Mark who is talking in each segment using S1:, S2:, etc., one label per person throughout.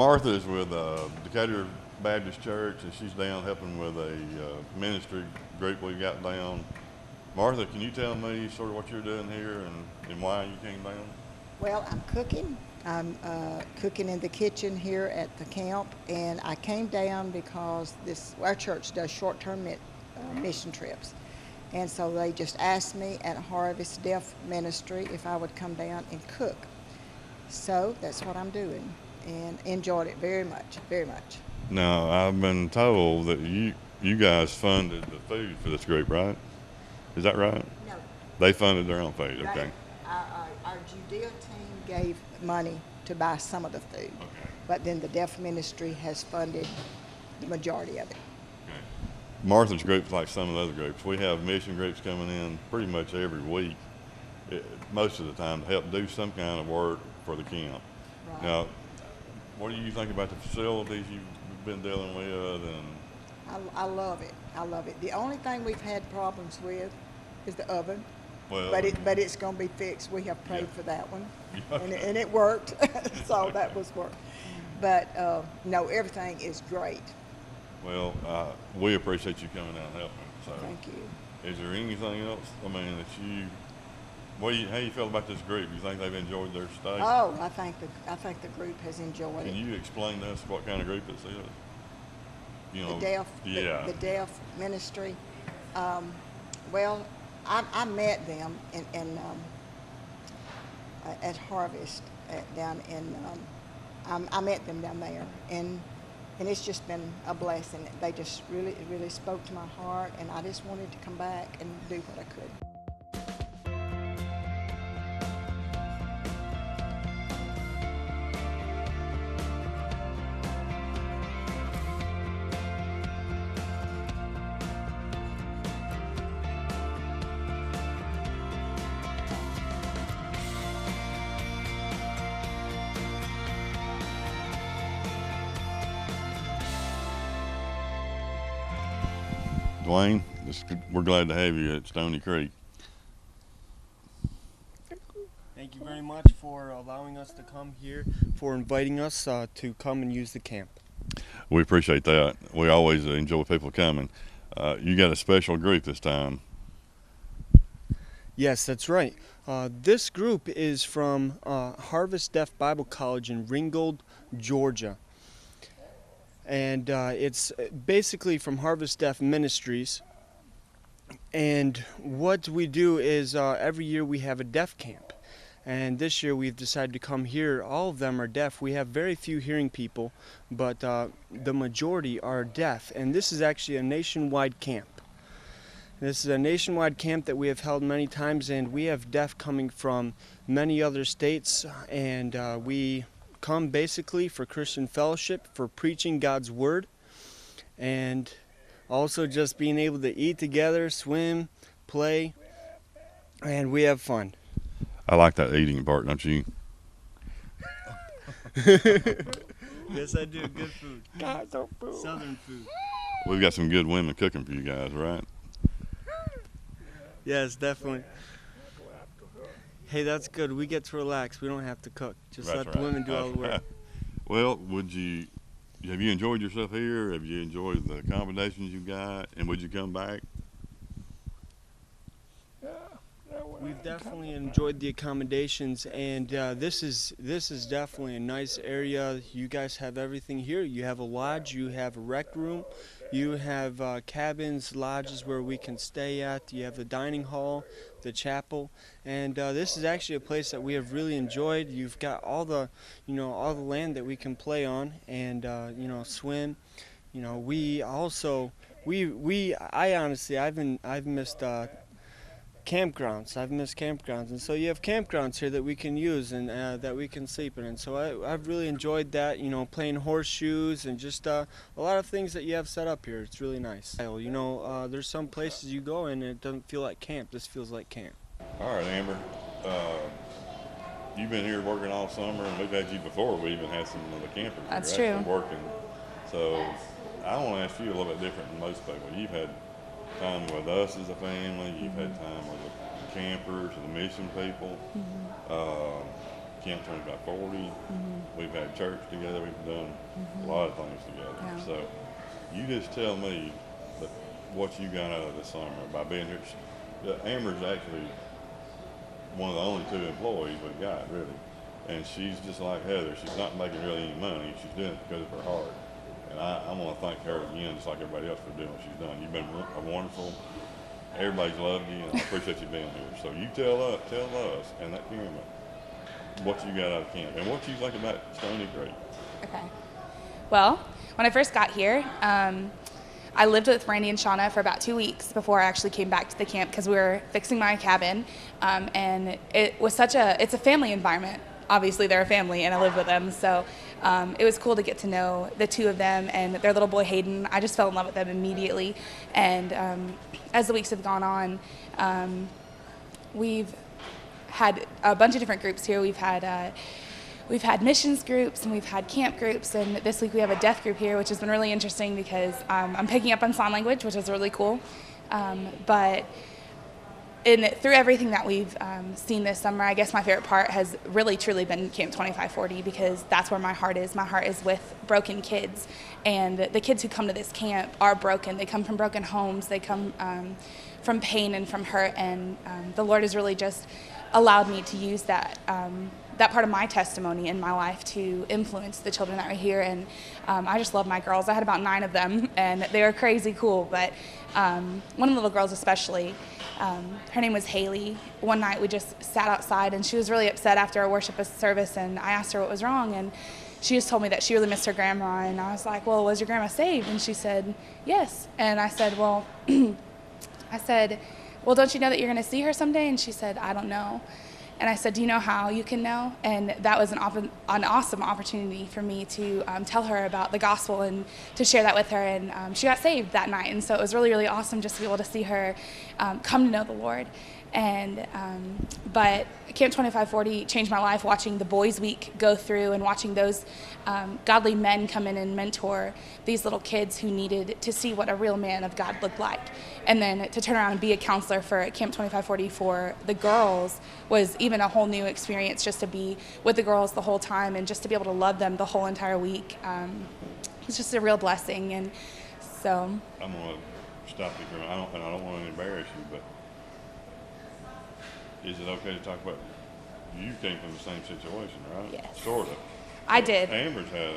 S1: Martha is with Decatur Baptist Church, and she's down helping with a ministry group we got down. Martha, can you tell me sort of what you're doing here and why you came down?
S2: Well, I'm cooking. I'm cooking in the kitchen here at the camp, and I came down because our church does short-term mission trips, and so they just asked me at Harvest Deaf Ministry if I would come down and cook. So that's what I'm doing, and enjoyed it very much, very much.
S1: Now, I've been told that you guys funded the food for this group, right? Is that right?
S2: No.
S1: They funded their own food,
S2: Right.
S1: okay.
S2: Our Judea team gave money to buy some of the food,
S1: Okay.
S2: but then the deaf ministry has funded the majority of it.
S1: Okay. Martha's group's like some of the other groups. We have mission groups coming in pretty much every week, most of the time, to help do some kind of work for the camp.
S2: Right.
S1: Now, what do you think about the facilities you've been dealing with? And
S2: I love it. I love it. The only thing we've had problems with is the oven,
S1: well,
S2: but it's going to be fixed. We have prayed
S1: Yeah.
S2: for that one,
S1: Okay.
S2: and it worked. So that was work. But no, everything is great.
S1: well, we appreciate you coming out and helping. So,
S2: Thank you.
S1: is there anything else? I mean, how you feel about this group? You think they've enjoyed their stay?
S2: Oh, I think the group has enjoyed
S1: Can
S2: it.
S1: you explain to us what kind of group this is? You know,
S2: The deaf,
S1: yeah.
S2: the deaf ministry. Well, I met them at Harvest down in. I met them down there, and it's just been a blessing. They just really spoke to my heart, and I just wanted to come back and do what I could.
S1: Dwayne, we're glad to have you at Stoney Creek.
S3: Thank you very much for allowing us to come here, for inviting us to come and use the camp.
S1: We appreciate that. We always enjoy people coming. You got a special group this time.
S3: Yes, that's right. This group is from Harvest Deaf Bible College in Ringgold, Georgia. And it's basically from Harvest Deaf Ministries. And what we do is every year we have a deaf camp. And this year we've decided to come here. All of them are deaf. We have very few hearing people, but the majority are deaf. And this is actually a nationwide camp. This is a nationwide camp that we have held many times, and we have deaf coming from many other states. And we come basically for Christian fellowship, for preaching God's Word, and also just being able to eat together, swim, play, and we have fun.
S1: I like that eating part, don't you?
S3: Yes, I do. Good food. Southern food.
S1: We've got some good women cooking for you guys, right?
S3: Yes, definitely. Hey, that's good. We get to relax. We don't have to cook. Just
S1: That's
S3: let
S1: right.
S3: the women do all
S1: That's
S3: the work.
S1: right. Well, have you enjoyed yourself here? Have you enjoyed the accommodations you got? And would you come back?
S3: We've definitely enjoyed the accommodations, and this is definitely a nice area. You guys have everything here. You have a lodge, you have a rec room, you have cabins, lodges where we can stay at. You have the dining hall, the chapel, and this is actually a place that we have really enjoyed. You've got all the land that we can play on and swim. We also I've missed campgrounds. I've missed campgrounds, and so you have campgrounds here that we can use and that we can sleep in. And so I've really enjoyed that. Playing horseshoes and just a lot of things that you have set up here. It's really nice. There's some places you go and it doesn't feel like camp. This feels like camp.
S1: All right, Amber. You've been here working all summer, and we've had you before. We even had some of the campers
S4: That's
S1: here
S4: true.
S1: actually working. So I want to ask you a little bit different than most people. You've had time with us as a family. You've had time with the campers and the mission people. Camp 2540. We've had church together. We've done a lot of things together.
S2: Yeah.
S1: So you just tell me that what you got out of this summer by being here. Amber's actually one of the only 2 employees we've got, really. And she's just like Heather. She's not making really any money. She's doing it because of her heart. And I want to thank her again, just like everybody else, for doing what she's done. You've been wonderful. Everybody's loved you, and I appreciate you being here. So you tell us, and that camera, what you got out of camp, and what you think about Stoney Creek.
S4: Okay. Well, when I first got here, I lived with Randy and Shauna for about 2 weeks before I actually came back to the camp because we were fixing my cabin, and it was it's a family environment. Obviously, they're a family, and I live with them, so it was cool to get to know the 2 of them and their little boy Hayden. I just fell in love with them immediately, and as the weeks have gone on, we've had a bunch of different groups here. We've had missions groups, and we've had camp groups, and this week we have a deaf group here, which has been really interesting because I'm picking up on sign language, which is really cool. But through everything that we've seen this summer, I guess my favorite part has really truly been Camp 2540 because that's where my heart is. My heart is with broken kids, and the kids who come to this camp are broken. They come from broken homes. They come from pain and from hurt, and the Lord has really just allowed me to use that part of my testimony in my life to influence the children that are here. And I just love my girls. I had about 9 of them, and they were crazy cool. But one of the little girls especially, her name was Haley. One night we just sat outside, and she was really upset after our worship service, and I asked her what was wrong, and she just told me that she really missed her grandma. And I was like, well, was your grandma saved? And she said, yes. And I said, well, don't you know that you're going to see her someday? And she said, I don't know. And I said, do you know how you can know? And that was an awesome opportunity for me to tell her about the gospel and to share that with her. And she got saved that night. And so it was really, really awesome just to be able to see her come to know the Lord. And but Camp 2540 changed my life, watching the Boys Week go through and watching those godly men come in and mentor these little kids who needed to see what a real man of God looked like. And then to turn around and be a counselor for Camp 2540 for the girls was even a whole new experience, just to be with the girls the whole time and just to be able to love them the whole entire week. It's just a real blessing. And so
S1: I'm going to stop you for a minute. I don't want to embarrass you, but is it okay to talk about, you came from the same situation, right?
S4: Yes.
S1: Sort of.
S4: I did.
S1: Amber's had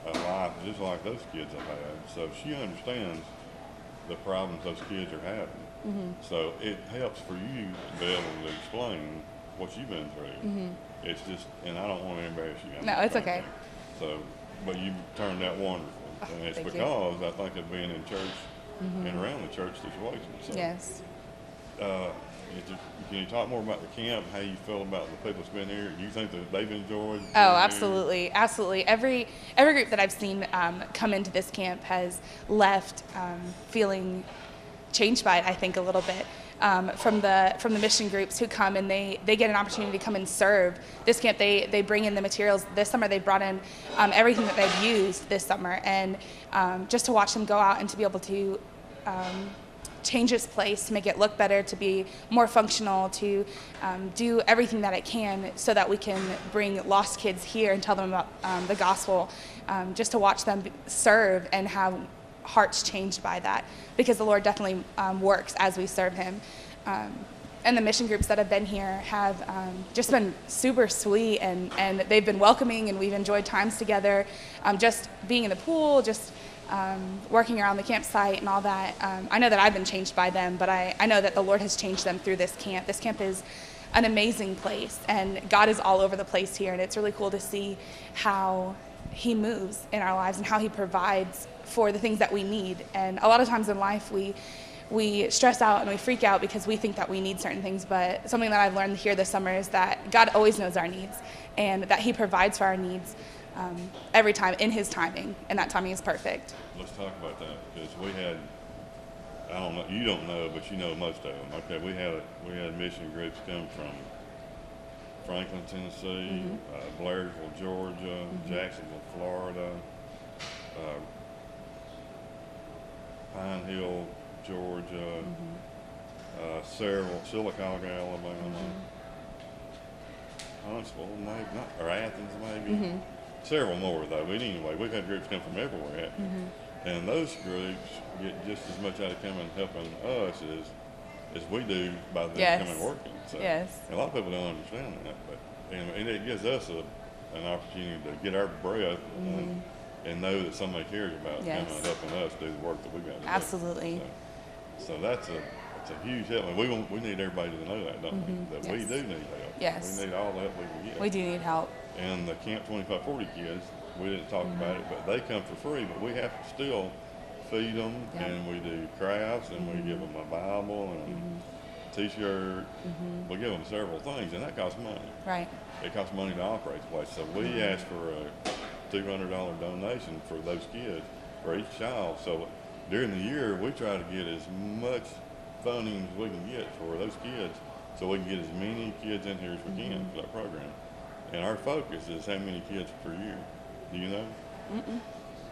S1: a life just like those kids have had, so she understands the problems those kids are having. Mm-hmm. So it helps for you to be able to explain what you've been through. Mm-hmm. It's just, and I don't want to embarrass you.
S4: No, it's okay.
S1: So, but you turned out wonderful. And it's because I think of being in church and around the church situation. So,
S4: yes.
S1: Can you talk more about the camp, how you feel about the people that's been here? Do you think that they've enjoyed?
S4: Oh, absolutely, absolutely. Every group that I've seen come into this camp has left feeling changed by it, I think, a little bit. From the mission groups who come and they get an opportunity to come and serve this camp. They bring in the materials. This summer they brought in everything that they've used this summer, and just to watch them go out and to be able to change this place, to make it look better, to be more functional, to do everything that it can so that we can bring lost kids here and tell them about the gospel, just to watch them serve and have hearts changed by that, because the Lord definitely works as we serve him. And the mission groups that have been here have just been super sweet, and they've been welcoming, and we've enjoyed times together, just being in the pool, just working around the campsite and all that. I know that I've been changed by them, but I know that the Lord has changed them through this camp. This camp is an amazing place, and God is all over the place here, and it's really cool to see how he moves in our lives and how he provides for the things that we need. And a lot of times in life we stress out and we freak out because we think that we need certain things, but something that I've learned here this summer is that God always knows our needs, and that he provides for our needs every time in his timing, and that timing is perfect.
S1: Let's talk about that, because we had, I don't know, you don't know, but you know most of them. Okay, we had mission groups come from Franklin, Tennessee, Blairsville, Georgia, Jacksonville, Florida, Pine Hill, Georgia, Silicaca, Alabama, Huntsville, maybe not, or Athens, maybe. Several more though. But anyway, we've had groups come from everywhere, and those groups get just as much out of coming and helping us as we do by them coming working. So, and a lot of people don't understand that, but and it gives us an opportunity to get our breath and know that somebody cares about coming and helping us do the work that we got to do.
S4: Absolutely.
S1: So that's a huge help, and we need everybody to know that, don't we? That we do need help.
S4: Yes.
S1: We need all the help we can get.
S4: We do need help.
S1: And the Camp 2540 kids, we didn't talk about it, but they come for free, but we have to still feed them, and we do crafts, and we give them a Bible and T-shirt. We give them several things, and that costs money.
S4: Right.
S1: It costs money to operate the place. So we ask for a $200 donation for those kids, for each child. So during the year, we try to get as much funding as we can get for those kids, so we can get as many kids in here as we can for that program. And our focus is how many kids per year. Do you know?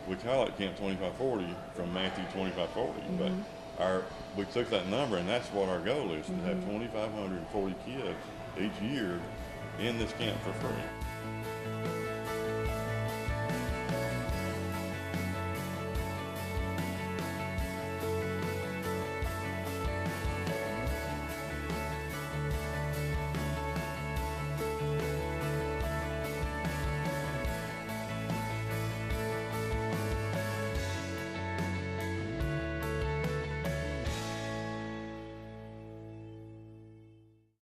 S1: We call it Camp 2540 from Matthew 2540, but we took that number, and that's what our goal is, to have 2,540 kids each year in this camp for free.